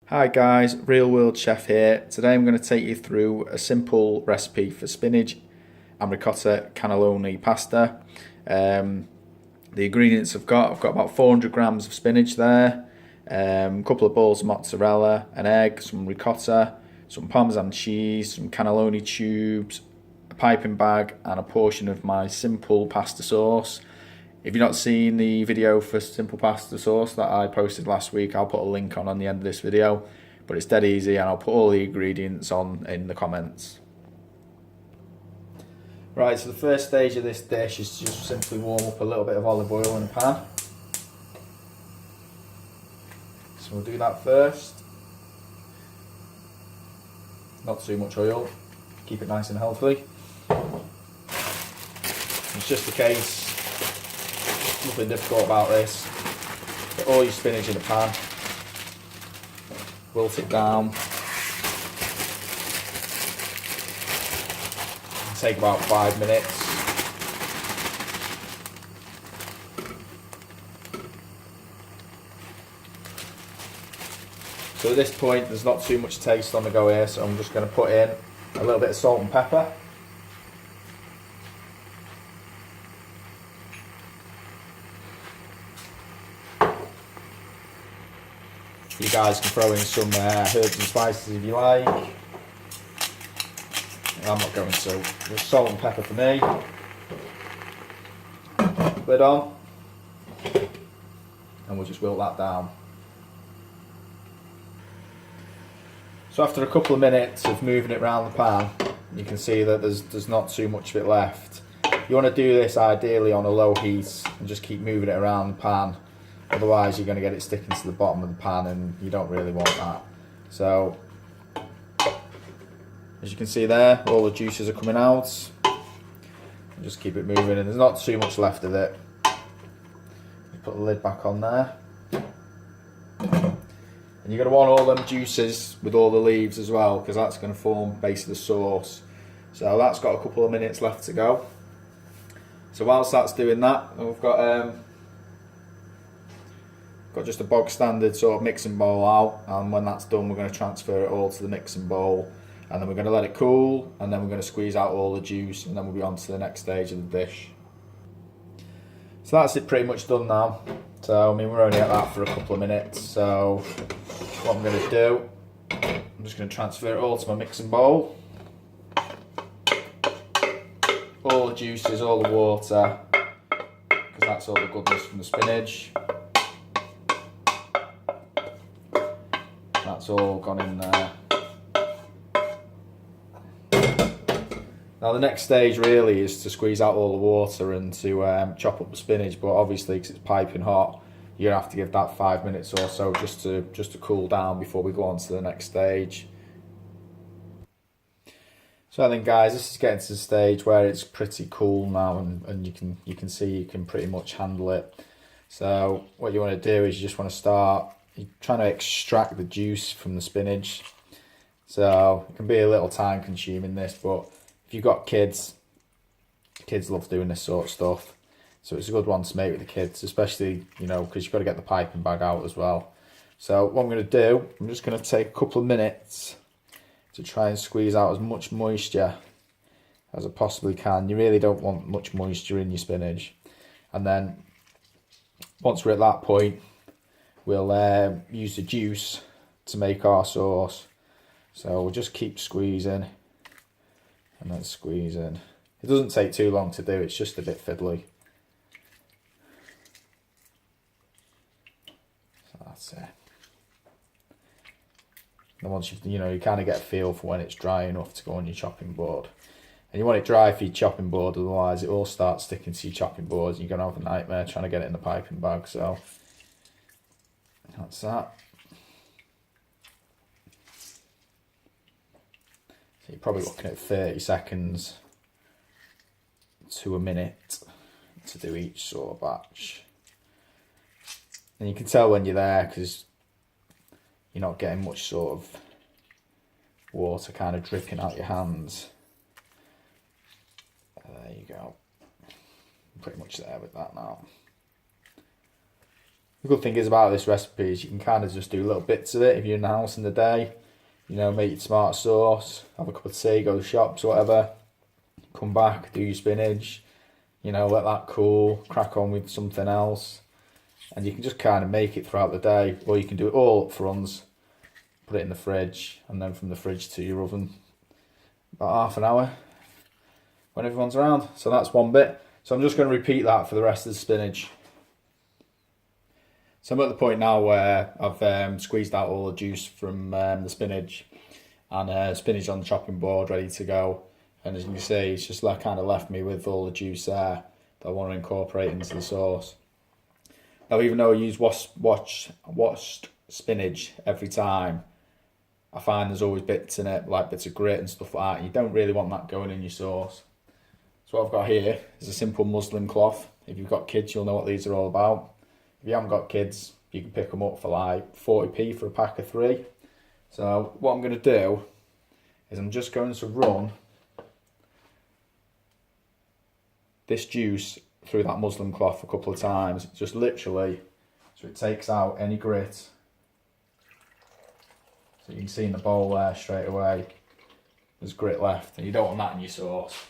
Hi guys, Real World Chef here. Today I'm going to take you through a simple recipe for spinach and ricotta cannelloni pasta. The ingredients I've got about 400 grams of spinach there, a couple of balls of mozzarella, an egg, some ricotta, some Parmesan cheese, some cannelloni tubes, a piping bag and a portion of my simple pasta sauce. If you've not seen the video for simple pasta sauce that I posted last week, I'll put a link on the end of this video, but it's dead easy and I'll put all the ingredients on in the comments. Right, so the first stage of this dish is to just simply warm up a little bit of olive oil in a pan. So we'll do that first. Not too much oil, keep it nice and healthy. It's just a case, nothing difficult about this. Get all your spinach in a pan, wilt it down, it'll take about 5 minutes. So at this point there's not too much taste on the go here, so I'm just going to put in a little bit of salt and pepper. You guys can throw in some herbs and spices if you like. I'm not going to. Just salt and pepper for me. Lid on. And we'll just wilt that down. So after a couple of minutes of moving it around the pan, you can see that there's not too much of it left. You want to do this ideally on a low heat and just keep moving it around the pan. Otherwise you're going to get it sticking to the bottom of the pan and you don't really want that. So as you can see there, all the juices are coming out. Just keep it moving and there's not too much left of it. Put the lid back on there. And you're going to want all them juices with all the leaves as well, because that's going to form the base of the sauce. So that's got a couple of minutes left to go. So whilst that's doing that, we've got just a bog standard sort of mixing bowl out, and when that's done we're going to transfer it all to the mixing bowl, and then we're going to let it cool, and then we're going to squeeze out all the juice, and then we'll be on to the next stage of the dish. So that's it pretty much done now. So I mean we're only at that for a couple of minutes, so what I'm going to do, I'm just going to transfer it all to my mixing bowl. All the juices, all the water, because that's all the goodness from the spinach. That's all gone in there. Now the next stage really is to squeeze out all the water and to chop up the spinach, but obviously because it's piping hot, you're going to have to give that 5 minutes or so just to cool down before we go on to the next stage. So I think guys, this is getting to the stage where it's pretty cool now, and you can see you can pretty much handle it. So what you want to do is you just want to start trying to extract the juice from the spinach. So it can be a little time consuming this, but if you've got kids love doing this sort of stuff. So it's a good one to make with the kids, especially, you know, because you've got to get the piping bag out as well. So what I'm going to do, I'm just going to take a couple of minutes to try and squeeze out as much moisture as I possibly can. You really don't want much moisture in your spinach. And then once we're at that point, we'll use the juice to make our sauce. So we'll just keep squeezing and then squeezing. It doesn't take too long to do, it's just a bit fiddly. So that's it. And once you kind of get a feel for when it's dry enough to go on your chopping board. And you want it dry for your chopping board, otherwise it all starts sticking to your chopping boards and you're going to have a nightmare trying to get it in the piping bag. So that's that. So you're probably looking at 30 seconds to a minute to do each sort of batch. And you can tell when you're there because you're not getting much sort of water kind of dripping out your hands. There you go. I'm pretty much there with that now. The good thing is about this recipe is you can kind of just do little bits of it if you're in the house in the day. You know, make your tomato sauce, have a cup of tea, go to the shops, whatever. Come back, do your spinach. You know, let that cool, crack on with something else. And you can just kind of make it throughout the day. Or you can do it all up front, put it in the fridge, and then from the fridge to your oven about half an hour when everyone's around. So that's one bit. So I'm just going to repeat that for the rest of the spinach. So I'm at the point now where I've squeezed out all the juice from the spinach, and spinach on the chopping board ready to go. And as you can see, it's just like kind of left me with all the juice there that I want to incorporate into the sauce. Now, even though I use washed spinach every time, I find there's always bits in it, like bits of grit and stuff like that. You don't really want that going in your sauce. So what I've got here is a simple muslin cloth. If you've got kids, you'll know what these are all about. If you haven't got kids, you can pick them up for like 40p for a pack of 3. So what I'm going to do is I'm just going to run this juice through that muslin cloth a couple of times, just literally, so it takes out any grit. So you can see in the bowl there straight away, there's grit left, and you don't want that in your sauce.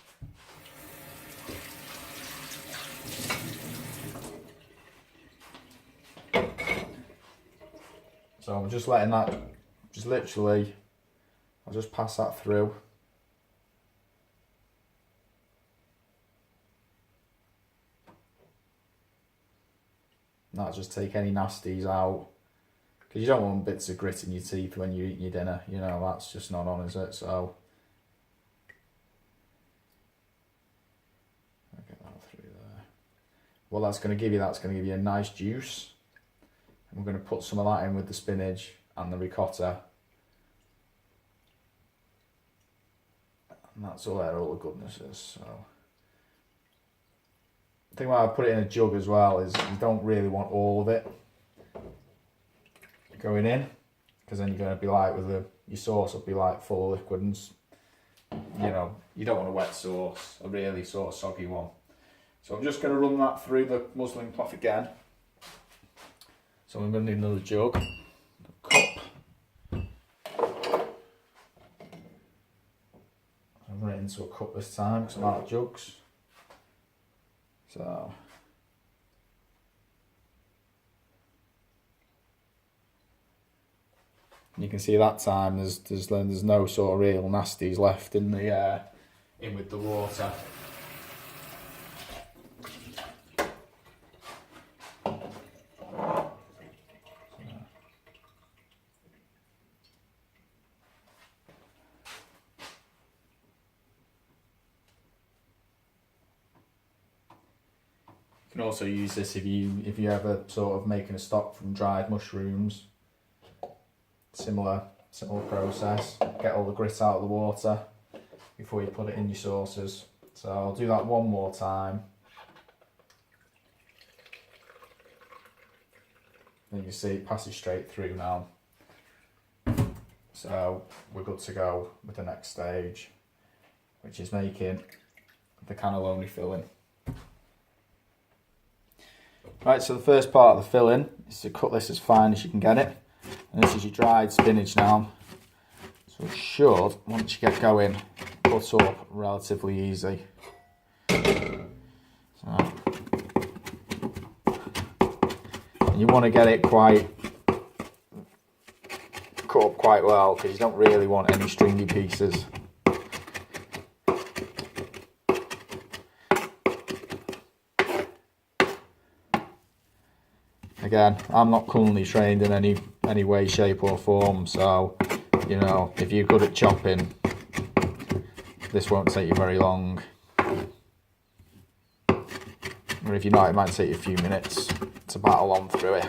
So I'm just letting that, just literally, I'll just pass that through. That'll just take any nasties out, because you don't want bits of grit in your teeth when you eat your dinner. You know, that's just not on, is it? So I'll get that through there. What that's going to give you a nice juice. And we're going to put some of that in with the spinach and the ricotta, and that's all there, all the goodness is. So the thing why I put it in a jug as well is you don't really want all of it going in, because then you're going to be like your sauce will be like full of liquid, and you know, you don't want a wet sauce, a really sort of soggy one. So I'm just going to run that through the muslin cloth again. So I'm going to need another jug, a cup. I'm running it into a cup this time because I'm out of jugs. So you can see that time there's no sort of real nasties left in the in with the water. You can also use this if you ever sort of making a stock from dried mushrooms. Similar process. Get all the grit out of the water before you put it in your sauces. So I'll do that one more time. And you see it passes straight through now. So we're good to go with the next stage, which is making the cannelloni filling. Right, so the first part of the filling is to cut this as fine as you can get it. And this is your dried spinach now. So it should, once you get going, cut up relatively easy. So, and you want to get it cut up quite well, because you don't really want any stringy pieces. Again, I'm not culinary trained in any way, shape or form, so, you know, if you're good at chopping, this won't take you very long. Or if you're not, it might take you a few minutes to battle on through it.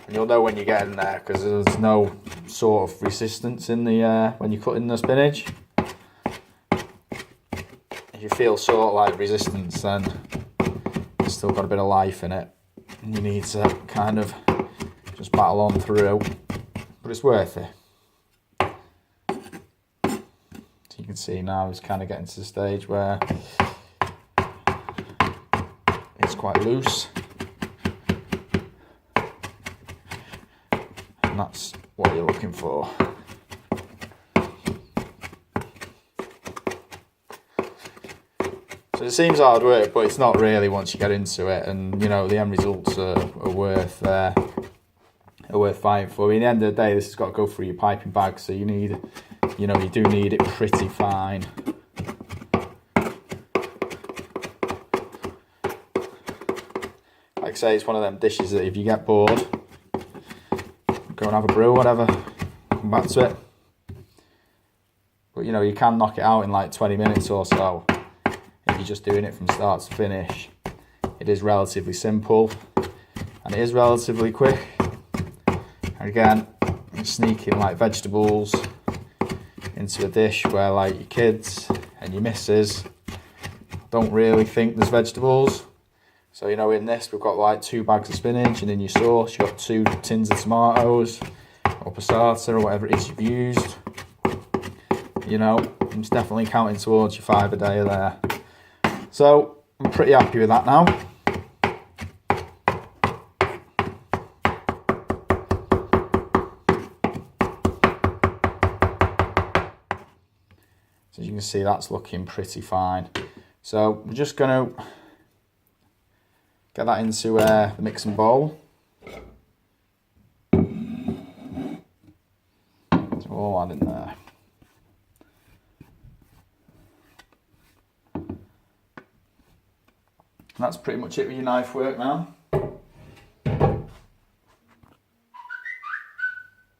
And you'll know when you're getting there, because there's no sort of resistance in the when you cut in the spinach. If you feel sort of like resistance, then it's still got a bit of life in it, and you need to kind of just battle on through, but it's worth it. can see now it's kind of getting to the stage where it's quite loose. And that's what you're looking for. So it seems hard work, but it's not really once you get into it, and you know the end results are worth fighting for. In the end of the day, this has got to go through your piping bag, so you need, you know, you do need it pretty fine. Like I say, it's one of them dishes that if you get bored, go and have a brew, whatever, come back to it. But you know, you can knock it out in like 20 minutes or so if you're just doing it from start to finish. It is relatively simple and it is relatively quick. And again, you're sneaking like vegetables into a dish where like your kids and your missus don't really think there's vegetables. So you know, in this we've got like 2 bags of spinach, and in your sauce you've got 2 tins of tomatoes or passata or whatever it is you've used. You know, it's definitely counting towards your 5 a day there. So I'm pretty happy with that now. So as you can see, that's looking pretty fine. So we're just going to get that into the mixing bowl. So all that in there. And that's pretty much it with your knife work now.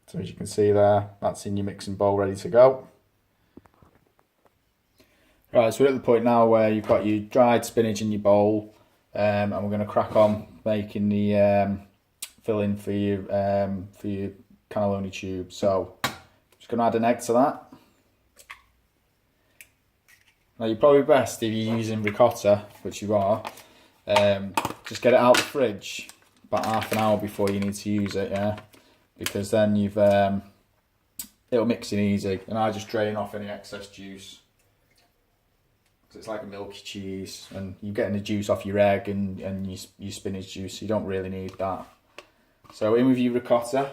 So as you can see there, that's in your mixing bowl ready to go. Right, so we're at the point now where you've got your dried spinach in your bowl, and we're going to crack on making the filling for your cannelloni tube. So just going to add an egg to that. Now you're probably best if you're using ricotta, which you are, just get it out of the fridge about half an hour before you need to use it, yeah, because then you've it'll mix in easy, and I just drain off any excess juice. It's like a milky cheese, and you're getting the juice off your egg and your spinach juice, so you don't really need that. So in with your ricotta.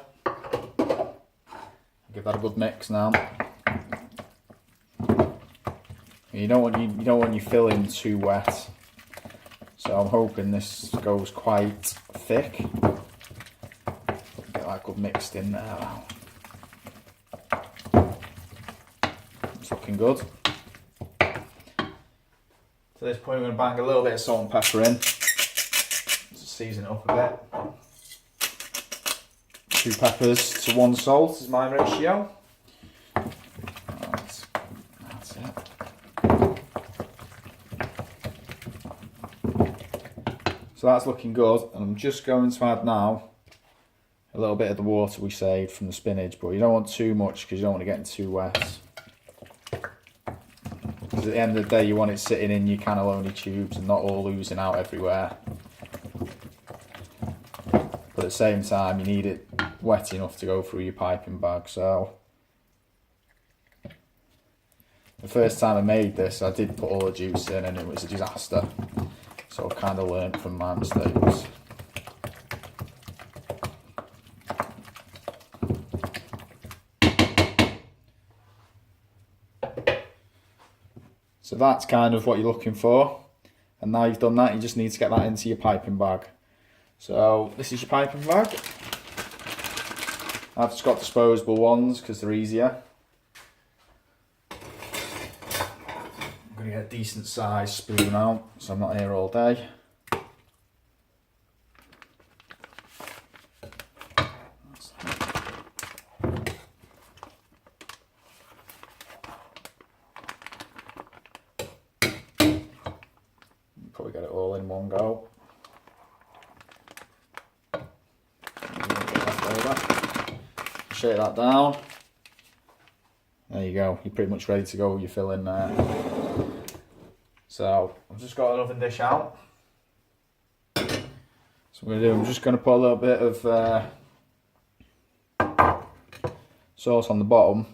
Give that a good mix now. You don't want your filling too wet, so I'm hoping this goes quite thick. Get that good mixed in there. It's looking good. At this point, we're going to bang a little bit of salt and pepper in, just season it up a bit. 2 peppers to 1 salt is my ratio. That's it. So that's looking good, and I'm just going to add now a little bit of the water we saved from the spinach, but you don't want too much because you don't want it getting too wet. Because at the end of the day, you want it sitting in your cannelloni tubes and not all oozing out everywhere. But at the same time, you need it wet enough to go through your piping bag. So the first time I made this, I did put all the juice in and it was a disaster. So I've kind of learned from my mistakes. So that's kind of what you're looking for. And now you've done that, you just need to get that into your piping bag. So this is your piping bag. I've just got disposable ones because they're easier. I'm going to get a decent sized spoon out so I'm not here all day. Probably get it all in one go. Shake that down. There you go. You're pretty much ready to go with your filling there. So I've just got an oven dish out. So I'm going to do, I'm just going to put a little bit of sauce on the bottom,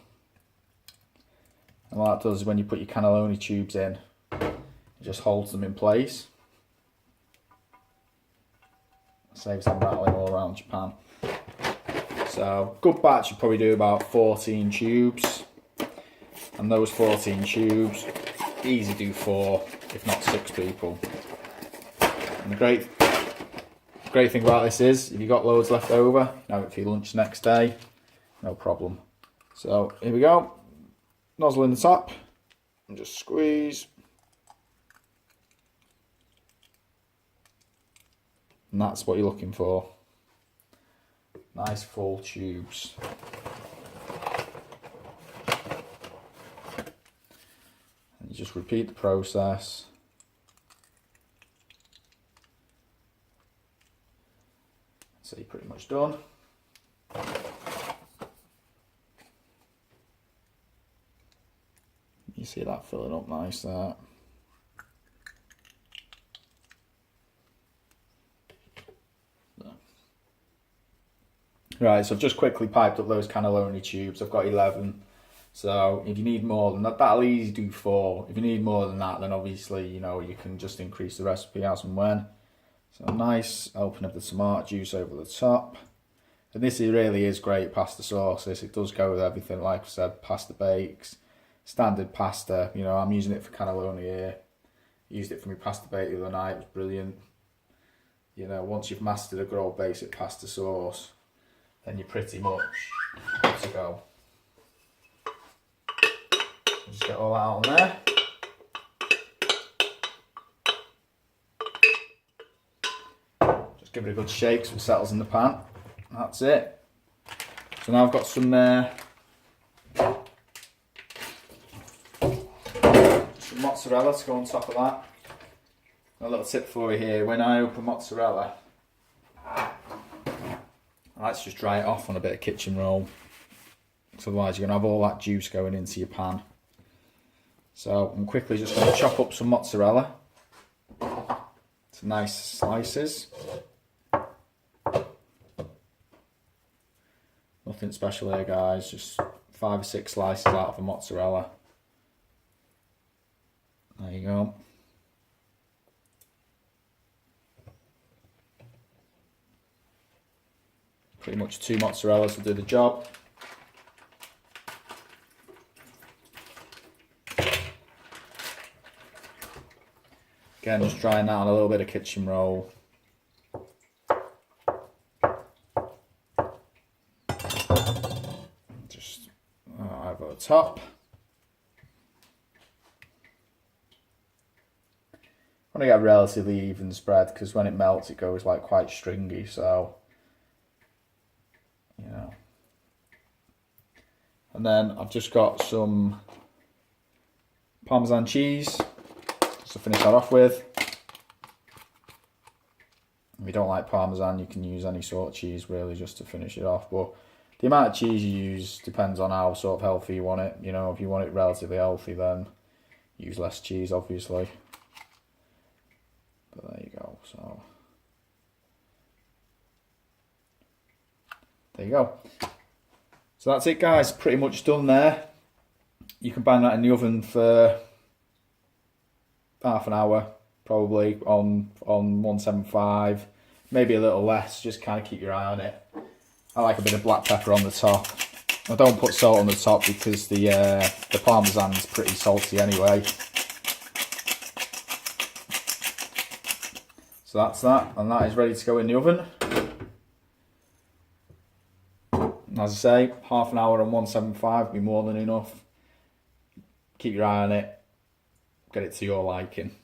And what that does is when you put your cannelloni tubes in, it just holds them in place. Saves them rattling all around your pan. So, good batch, you probably do about 14 tubes. And those 14 tubes, easy do 4, if not 6 people. And the great thing about this is, if you've got loads left over, have it for your lunch the next day, no problem. So, here we go. Nozzle in the top, and just squeeze. And that's what you're looking for. Nice full tubes. And you just repeat the process. So you're pretty much done. You see that filling up nice there. Right, so I've just quickly piped up those cannelloni tubes. I've got 11. So if you need more than that, that'll easily do 4. If you need more than that, then obviously, you know, you can just increase the recipe as and when. So nice open of the tomato juice over the top. And this really is great pasta sauce. It does go with everything, like I said, pasta bakes, standard pasta. You know, I'm using it for cannelloni here. Used it for my pasta bake the other night, it was brilliant. You know, once you've mastered a good old basic pasta sauce, then you're pretty much good to go. Just get all that out on there. Just give it a good shake so it settles in the pan. That's it. So now I've got some mozzarella to go on top of that. A little tip for you here, when I open mozzarella, I like to just dry it off on a bit of kitchen roll. So otherwise you're going to have all that juice going into your pan. So I'm quickly just going to chop up some mozzarella to nice slices. Nothing special here guys, just 5 or 6 slices out of a mozzarella. There you go. Pretty much 2 mozzarellas will do the job. Again, just drying that on a little bit of kitchen roll. Just over the top. I want to get a relatively even spread because when it melts it goes like quite stringy, so you know. And then I've just got some Parmesan cheese to finish that off with. If you don't like Parmesan, you can use any sort of cheese really just to finish it off, but the amount of cheese you use depends on how sort of healthy you want it. You know, if you want it relatively healthy, then use less cheese obviously. But there you go, so there you go. So that's it guys, pretty much done there. You can bang that in the oven for half an hour probably on 175, maybe a little less, just kind of keep your eye on it. I like a bit of black pepper on the top. I don't put salt on the top because the Parmesan's pretty salty anyway. So that's that, and that is ready to go in the oven. As I say, half an hour on 175 will be more than enough. Keep your eye on it, get it to your liking.